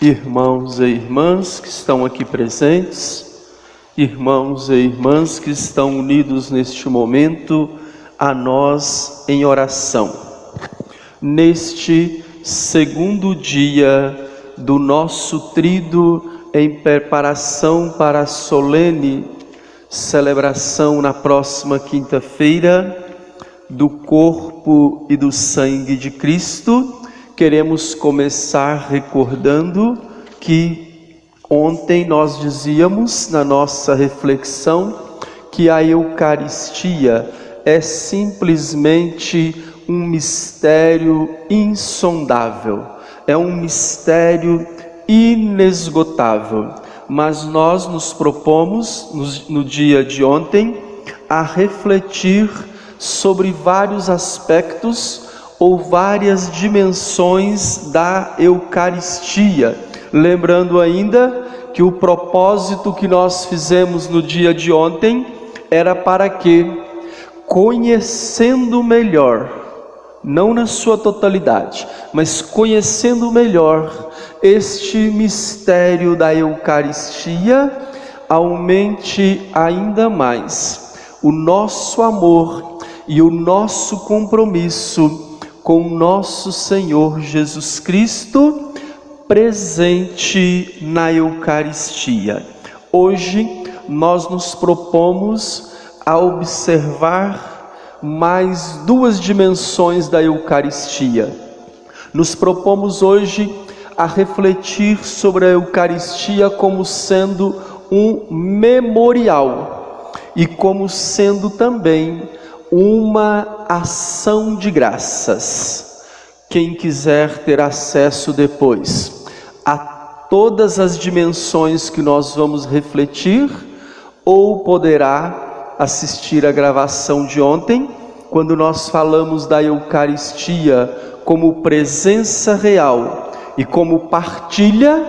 Irmãos e irmãs que estão aqui presentes, irmãos e irmãs que estão unidos neste momento a nós em oração. Neste segundo dia do nosso tríduo em preparação para a solene celebração na próxima quinta-feira do corpo e do sangue de Cristo, queremos começar recordando que ontem nós dizíamos na nossa reflexão que a Eucaristia é simplesmente um mistério insondável, é um mistério inesgotável. Mas nós nos propomos, no dia de ontem, a refletir sobre vários aspectos ou várias dimensões da Eucaristia. Lembrando ainda que o propósito que nós fizemos no dia de ontem era para que, conhecendo melhor, não na sua totalidade, mas conhecendo melhor este mistério da Eucaristia, aumente ainda mais o nosso amor e o nosso compromisso com nosso Senhor Jesus Cristo, presente na Eucaristia. Hoje nós nos propomos a observar mais duas dimensões da Eucaristia. Nos propomos hoje a refletir sobre a Eucaristia como sendo um memorial e como sendo também uma ação de graças. Quem quiser ter acesso depois a todas as dimensões que nós vamos refletir, ou poderá assistir a gravação de ontem, quando nós falamos da Eucaristia como presença real e como partilha,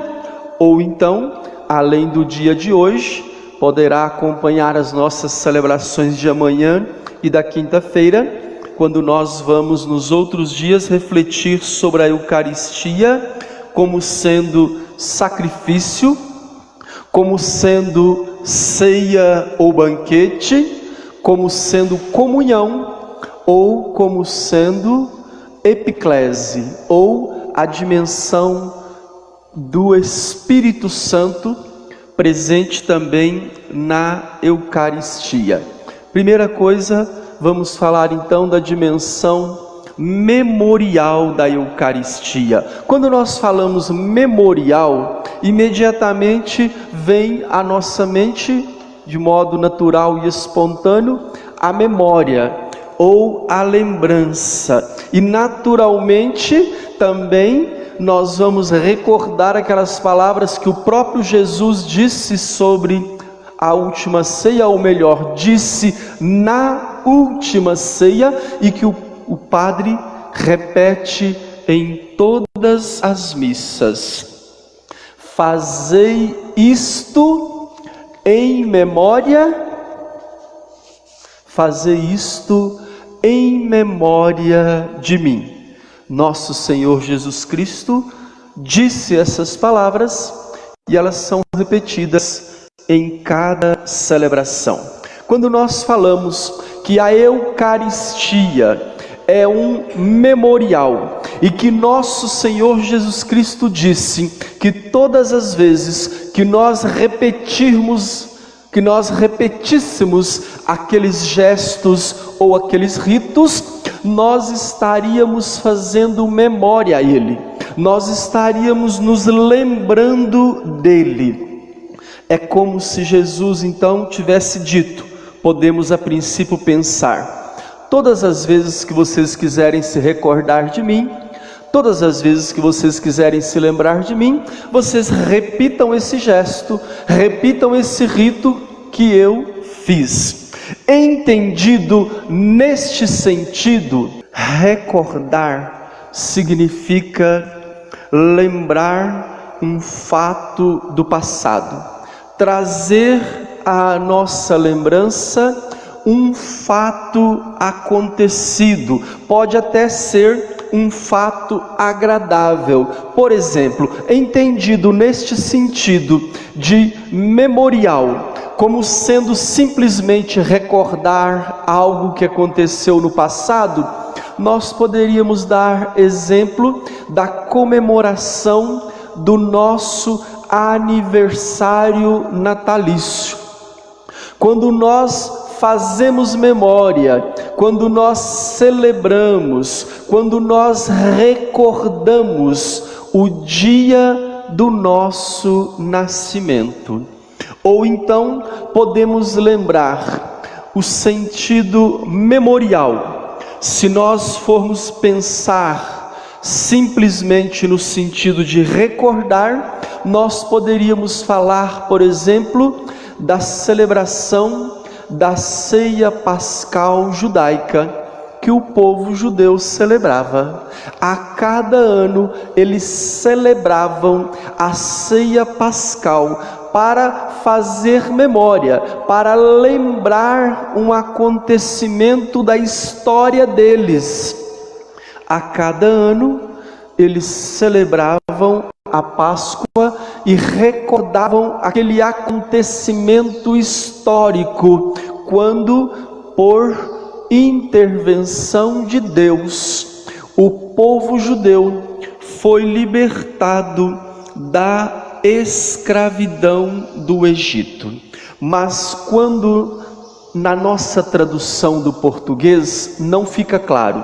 ou então, além do dia de hoje, poderá acompanhar as nossas celebrações de amanhã e da quinta-feira, quando nós vamos nos outros dias refletir sobre a Eucaristia como sendo sacrifício, como sendo ceia ou banquete, como sendo comunhão ou como sendo epiclese, ou a dimensão do Espírito Santo presente também na Eucaristia. Primeira coisa, vamos falar então da dimensão memorial da Eucaristia. Quando nós falamos memorial, imediatamente vem à nossa mente, de modo natural e espontâneo, a memória ou a lembrança. E naturalmente também nós vamos recordar aquelas palavras que o próprio Jesus disse sobre a última ceia, ou melhor, disse na última ceia, e que o padre repete em todas as missas: fazei isto em memória, fazei isto em memória de mim. Nosso Senhor Jesus Cristo disse essas palavras e elas são repetidas em cada celebração. Quando nós falamos que a Eucaristia é um memorial e que nosso Senhor Jesus Cristo disse que todas as vezes que nós repetíssemos aqueles gestos ou aqueles ritos, nós estaríamos fazendo memória a Ele, nós estaríamos nos lembrando dele. É como se Jesus então tivesse dito, podemos a princípio pensar: todas as vezes que vocês quiserem se recordar de mim, todas as vezes que vocês quiserem se lembrar de mim, vocês repitam esse gesto, repitam esse rito que eu fiz. Entendido neste sentido, recordar significa lembrar um fato do passado, trazer à nossa lembrança um fato acontecido. Pode até ser um fato agradável. Por exemplo, entendido neste sentido de memorial, como sendo simplesmente recordar algo que aconteceu no passado, nós poderíamos dar exemplo da comemoração do nosso aniversário natalício. Quando nós fazemos memória, quando nós celebramos, quando nós recordamos o dia do nosso nascimento. Ou então podemos lembrar o sentido memorial. Se nós formos pensar simplesmente no sentido de recordar, nós poderíamos falar, por exemplo, da celebração da ceia pascal judaica que o povo judeu celebrava. A cada ano eles celebravam a ceia pascal para fazer memória, para lembrar um acontecimento da história deles. A cada ano eles celebravam a Páscoa e recordavam aquele acontecimento histórico, quando, por intervenção de Deus, o povo judeu foi libertado da escravidão do Egito. Mas quando na nossa tradução do português não fica claro,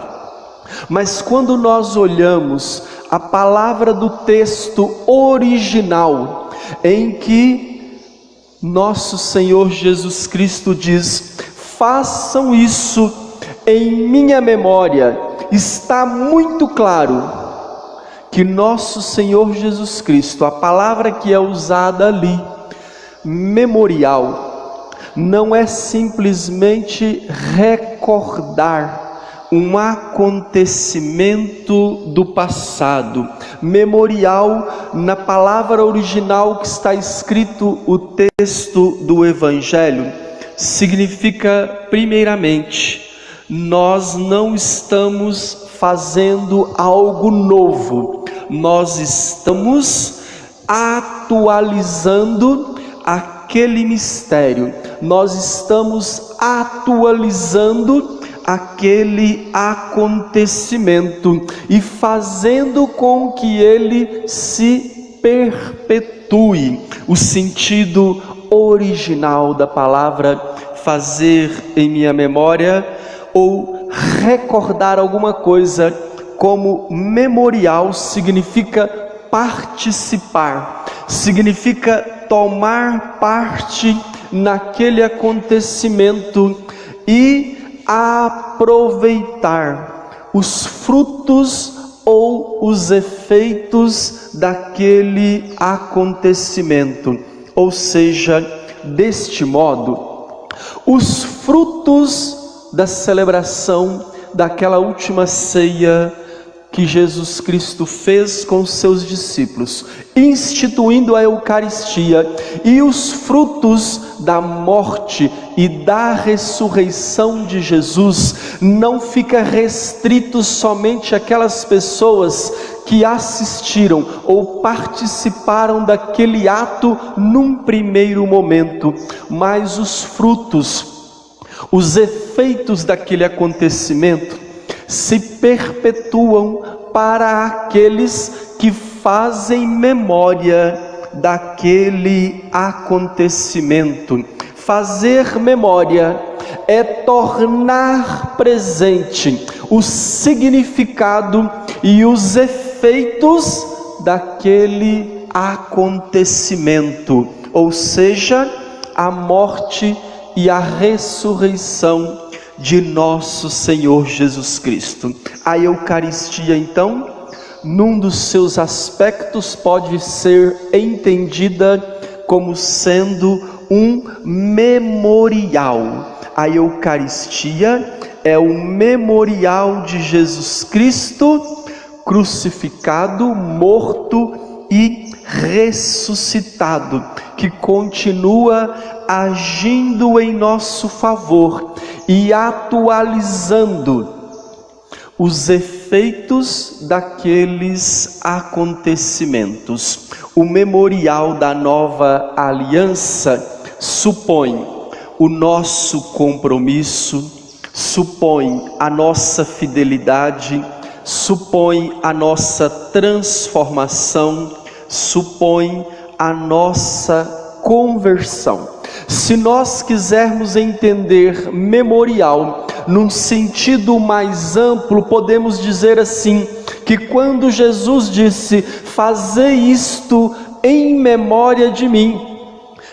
mas quando nós olhamos a palavra do texto original, em que nosso Senhor Jesus Cristo diz: façam isso em minha memória, está muito claro que nosso Senhor Jesus Cristo, a palavra que é usada ali, memorial, não é simplesmente recordar um acontecimento do passado. Memorial, na palavra original que está escrito o texto do Evangelho, significa, primeiramente, nós não estamos fazendo algo novo, nós estamos atualizando aquele mistério, nós estamos atualizando aquele acontecimento e fazendo com que ele se perpetue. O sentido original da palavra fazer em minha memória, ou recordar alguma coisa, como memorial, significa participar, significa tomar parte naquele acontecimento e aproveitar os frutos ou os efeitos daquele acontecimento. Ou seja, deste modo, os frutos da celebração daquela última ceia que Jesus Cristo fez com seus discípulos, instituindo a Eucaristia, e os frutos da morte e da ressurreição de Jesus, não fica restrito somente àquelas pessoas que assistiram ou participaram daquele ato num primeiro momento, mas os frutos, os efeitos daquele acontecimento se perpetuam para aqueles que fazem memória daquele acontecimento. Fazer memória é tornar presente o significado e os efeitos daquele acontecimento, ou seja, a morte e a ressurreição de nosso Senhor Jesus Cristo. A Eucaristia, então, num dos seus aspectos, pode ser entendida como sendo um memorial. A Eucaristia é o memorial de Jesus Cristo crucificado, morto e ressuscitado, que continua agindo em nosso favor e atualizando os efeitos daqueles acontecimentos. O memorial da nova aliança supõe o nosso compromisso, supõe a nossa fidelidade, supõe a nossa transformação, supõe a nossa conversão. Se nós quisermos entender memorial num sentido mais amplo, podemos dizer assim, que quando Jesus disse, fazei isto em memória de mim,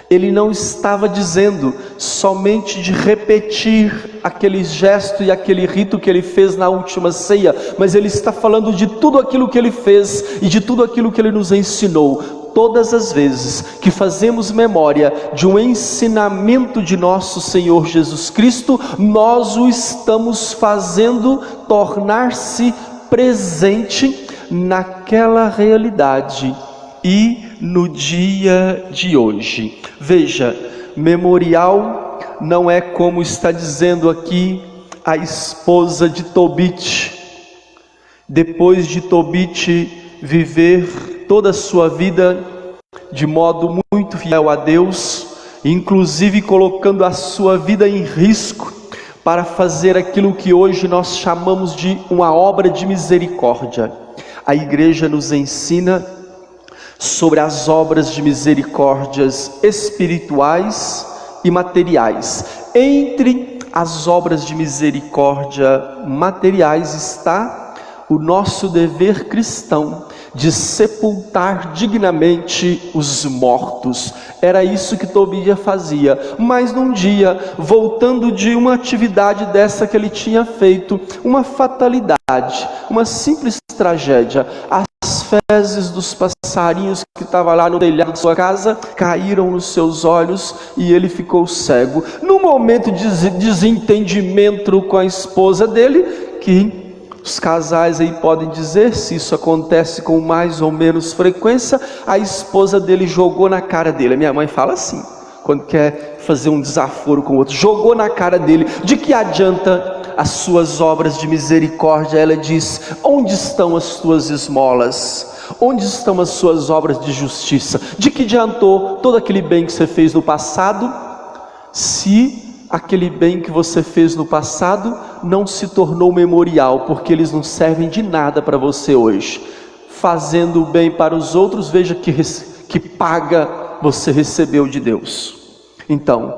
Ele não estava dizendo somente de repetir aquele gesto e aquele rito que Ele fez na última ceia, mas Ele está falando de tudo aquilo que Ele fez e de tudo aquilo que Ele nos ensinou. Todas as vezes que fazemos memória de um ensinamento de nosso Senhor Jesus Cristo, nós o estamos fazendo tornar-se presente naquela realidade e no dia de hoje. Veja, memorial não é como está dizendo aqui a esposa de Tobit. Depois de Tobit viver toda a sua vida de modo muito fiel a Deus, inclusive colocando a sua vida em risco para fazer aquilo que hoje nós chamamos de uma obra de misericórdia. A igreja nos ensina sobre as obras de misericórdias espirituais e materiais. Entre as obras de misericórdia materiais está o nosso dever cristão de sepultar dignamente os mortos. Era isso que Tobias fazia. Mas num dia, voltando de uma atividade dessa que ele tinha feito, uma fatalidade, uma simples tragédia, as fezes dos passarinhos que estavam lá no telhado da sua casa caíram nos seus olhos e ele ficou cego. No momento de desentendimento com a esposa dele, que os casais aí podem dizer, se isso acontece com mais ou menos frequência, a esposa dele jogou na cara dele. A minha mãe fala assim, quando quer fazer um desaforo com o outro, jogou na cara dele. De que adianta as suas obras de misericórdia? Ela diz, onde estão as tuas esmolas? Onde estão as suas obras de justiça? De que adiantou todo aquele bem que você fez no passado, se aquele bem que você fez no passado não se tornou memorial, porque eles não servem de nada para você hoje. Fazendo o bem para os outros, veja que paga você recebeu de Deus. Então,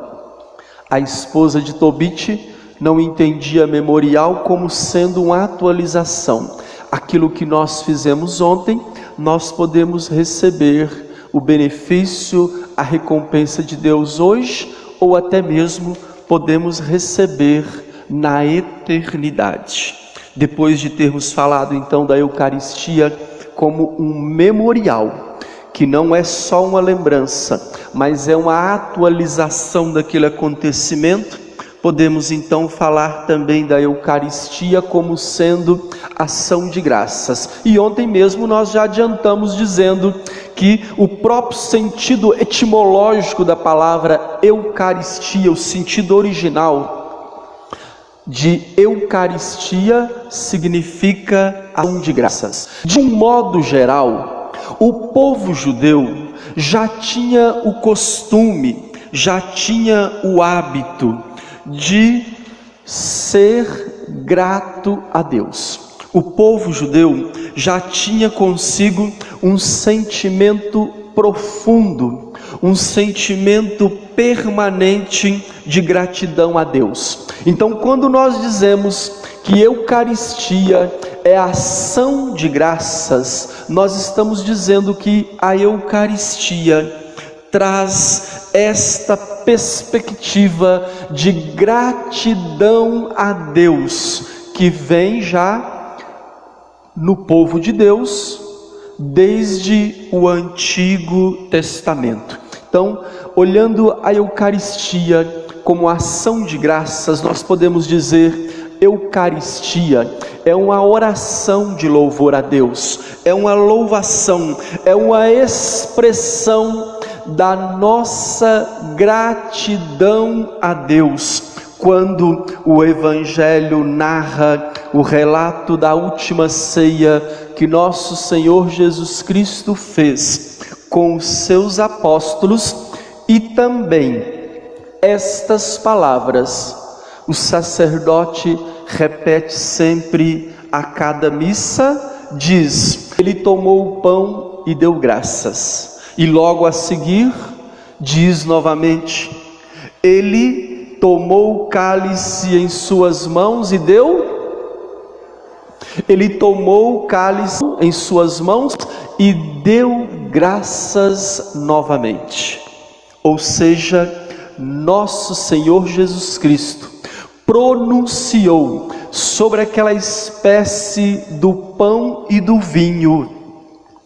a esposa de Tobit não entendia memorial como sendo uma atualização. Aquilo que nós fizemos ontem, nós podemos receber o benefício, a recompensa de Deus hoje, ou até mesmo podemos receber na eternidade. Depois de termos falado então da Eucaristia como um memorial, que não é só uma lembrança, mas é uma atualização daquele acontecimento, podemos então falar também da Eucaristia como sendo ação de graças. E ontem mesmo nós já adiantamos dizendo que o próprio sentido etimológico da palavra Eucaristia, o sentido original de Eucaristia significa ação de graças. De um modo geral, o povo judeu já tinha o costume, já tinha o hábito de ser grato a Deus. O povo judeu já tinha consigo um sentimento profundo, um sentimento permanente de gratidão a Deus. Então, quando nós dizemos que Eucaristia é ação de graças, nós estamos dizendo que a Eucaristia traz esta perspectiva de gratidão a Deus, que vem já no povo de Deus desde o Antigo Testamento. Então, olhando a Eucaristia como ação de graças, nós podemos dizer: Eucaristia é uma oração de louvor a Deus, é uma louvação, é uma expressão da nossa gratidão a Deus. quando o Evangelho narra o relato da última ceia que nosso Senhor Jesus Cristo fez com os seus apóstolos, e também estas palavras o sacerdote repete sempre a cada missa, diz: ele tomou o pão e deu graças, e logo a seguir diz novamente: ele tomou o cálice em suas mãos e deu. Ele tomou o cálice em suas mãos e deu graças novamente. Ou seja, nosso Senhor Jesus Cristo pronunciou sobre aquela espécie do pão e do vinho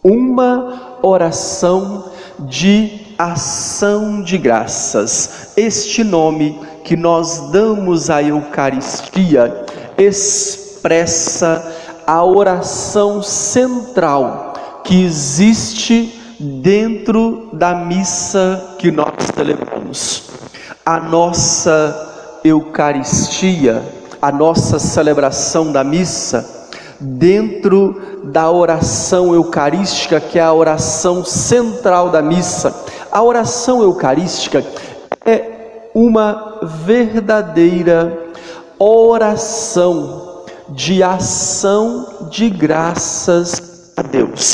uma oração de ação de graças. Este nome que nós damos à Eucaristia expressa a oração central que existe dentro da missa que nós celebramos. A nossa Eucaristia, a nossa celebração da missa, dentro da oração eucarística, que é a oração central da missa, a oração eucarística é uma verdadeira oração de ação de graças a Deus.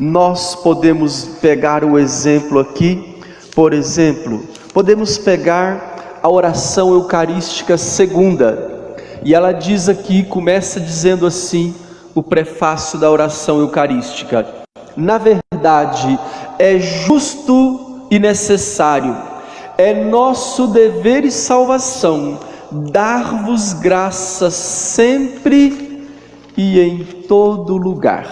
Nós podemos pegar o exemplo aqui, por exemplo, podemos pegar a oração eucarística segunda, e ela diz aqui, começa dizendo assim, o prefácio da oração eucarística: na verdade, é justo e necessário, é nosso dever e salvação, dar-vos graças sempre e em todo lugar.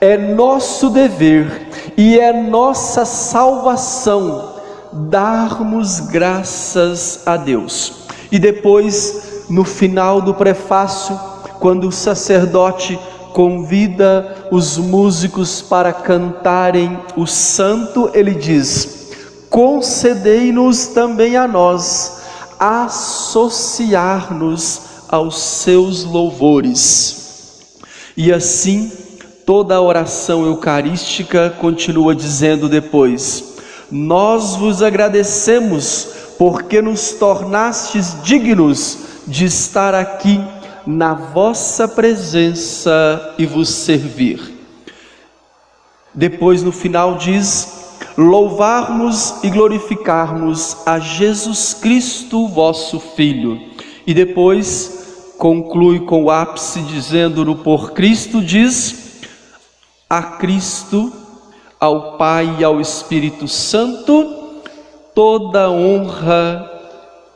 É nosso dever e é nossa salvação darmos graças a Deus. E depois, no final do prefácio, quando o sacerdote convida os músicos para cantarem o santo, ele diz: concedei-nos também a nós associar-nos aos seus louvores. E assim, toda a oração eucarística continua dizendo depois: nós vos agradecemos porque nos tornastes dignos de estar aqui na vossa presença e vos servir. Depois, no final, diz: louvarmos e glorificarmos a Jesus Cristo, vosso Filho. E depois conclui com o ápice dizendo-no por Cristo, diz: a Cristo, ao Pai e ao Espírito Santo, toda honra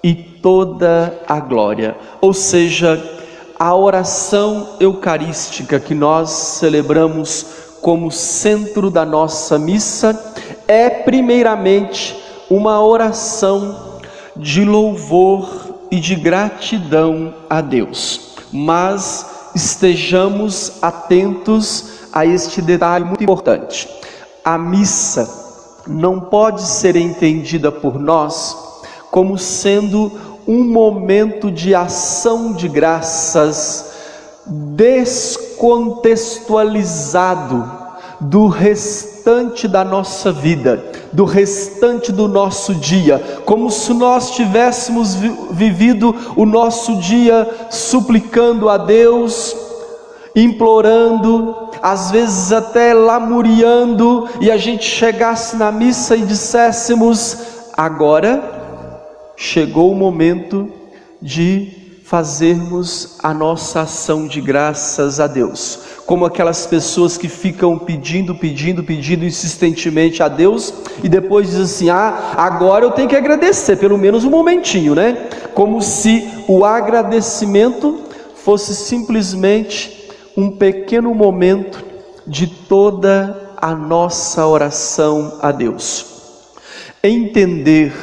e toda a glória. Ou seja, a oração eucarística que nós celebramos como centro da nossa missa é primeiramente uma oração de louvor e de gratidão a Deus. Mas estejamos atentos a este detalhe muito importante: a missa não pode ser entendida por nós como sendo um momento de ação de graças descontextualizado do restante da nossa vida, do restante do nosso dia, como se nós tivéssemos vivido o nosso dia suplicando a Deus, implorando, às vezes até lamuriando, e a gente chegasse na missa e disséssemos: agora chegou o momento de fazermos a nossa ação de graças a Deus. Como aquelas pessoas que ficam pedindo insistentemente a Deus e depois dizem assim: agora eu tenho que agradecer, pelo menos um momentinho, né? Como se o agradecimento fosse simplesmente um pequeno momento de toda a nossa oração a Deus. Entender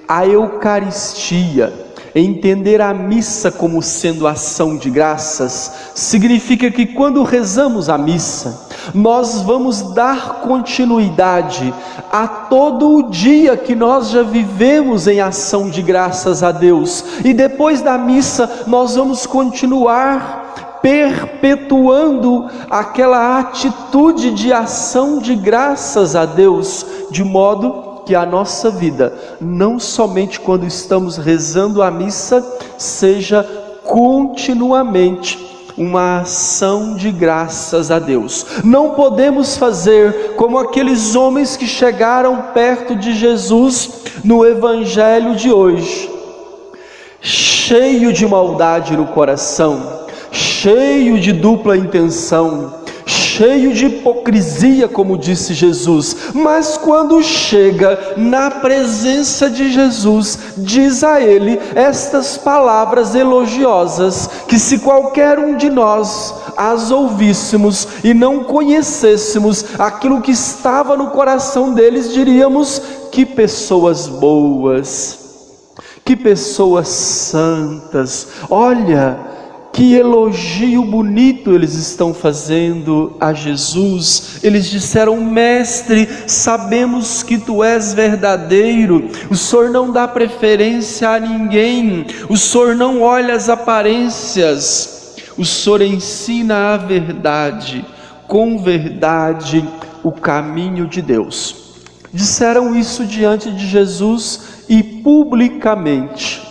a Eucaristia, entender a missa como sendo ação de graças, significa que quando rezamos a missa, Nós vamos dar continuidade a todo o dia que nós já vivemos em ação de graças a Deus. E depois da missa nós vamos continuar perpetuando aquela atitude de ação de graças a Deus, de modo que a nossa vida, não somente quando estamos rezando a missa, seja continuamente uma ação de graças a Deus. Não podemos fazer como aqueles homens que chegaram perto de Jesus no evangelho de hoje, cheio de maldade no coração, cheio de dupla intenção, cheio de hipocrisia, como disse Jesus, mas quando chega na presença de Jesus, diz a ele estas palavras elogiosas, que se qualquer um de nós as ouvíssemos e não conhecêssemos aquilo que estava no coração deles, diríamos: que pessoas boas, que pessoas santas. Olha, que elogio bonito eles estão fazendo a Jesus. Eles disseram: mestre, sabemos que tu és verdadeiro, o Senhor não dá preferência a ninguém, o Senhor não olha as aparências, o Senhor ensina a verdade, com verdade, o caminho de Deus. Disseram isso diante de Jesus e publicamente.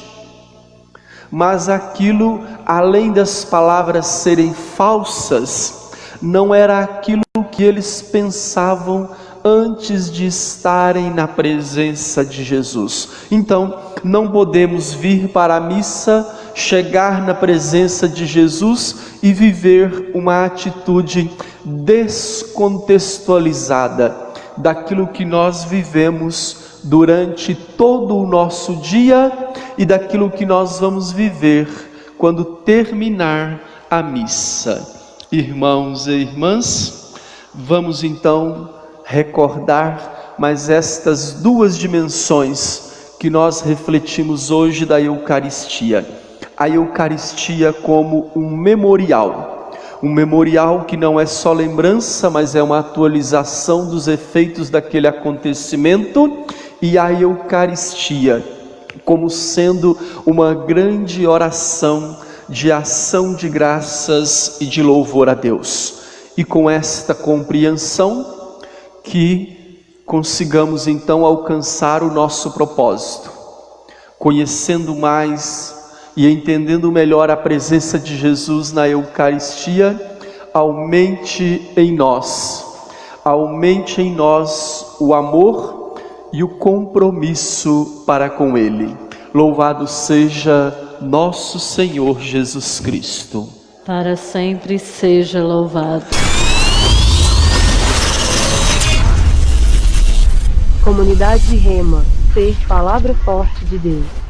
Mas aquilo, além das palavras serem falsas, não era aquilo que eles pensavam antes de estarem na presença de Jesus. Então, não podemos vir para a missa, chegar na presença de Jesus e viver uma atitude descontextualizada daquilo que nós vivemos durante todo o nosso dia e daquilo que nós vamos viver quando terminar a missa. Irmãos e irmãs, vamos então recordar mais estas duas dimensões que nós refletimos hoje da Eucaristia. A Eucaristia como um memorial que não é só lembrança, mas é uma atualização dos efeitos daquele acontecimento, e a Eucaristia como sendo uma grande oração de ação de graças e de louvor a Deus. E com esta compreensão que consigamos então alcançar o nosso propósito, conhecendo mais e entendendo melhor a presença de Jesus na Eucaristia. Aumente em nós o amor e o compromisso para com Ele. Louvado seja nosso Senhor Jesus Cristo. Para sempre seja louvado. Comunidade Rema, ser palavra forte de Deus.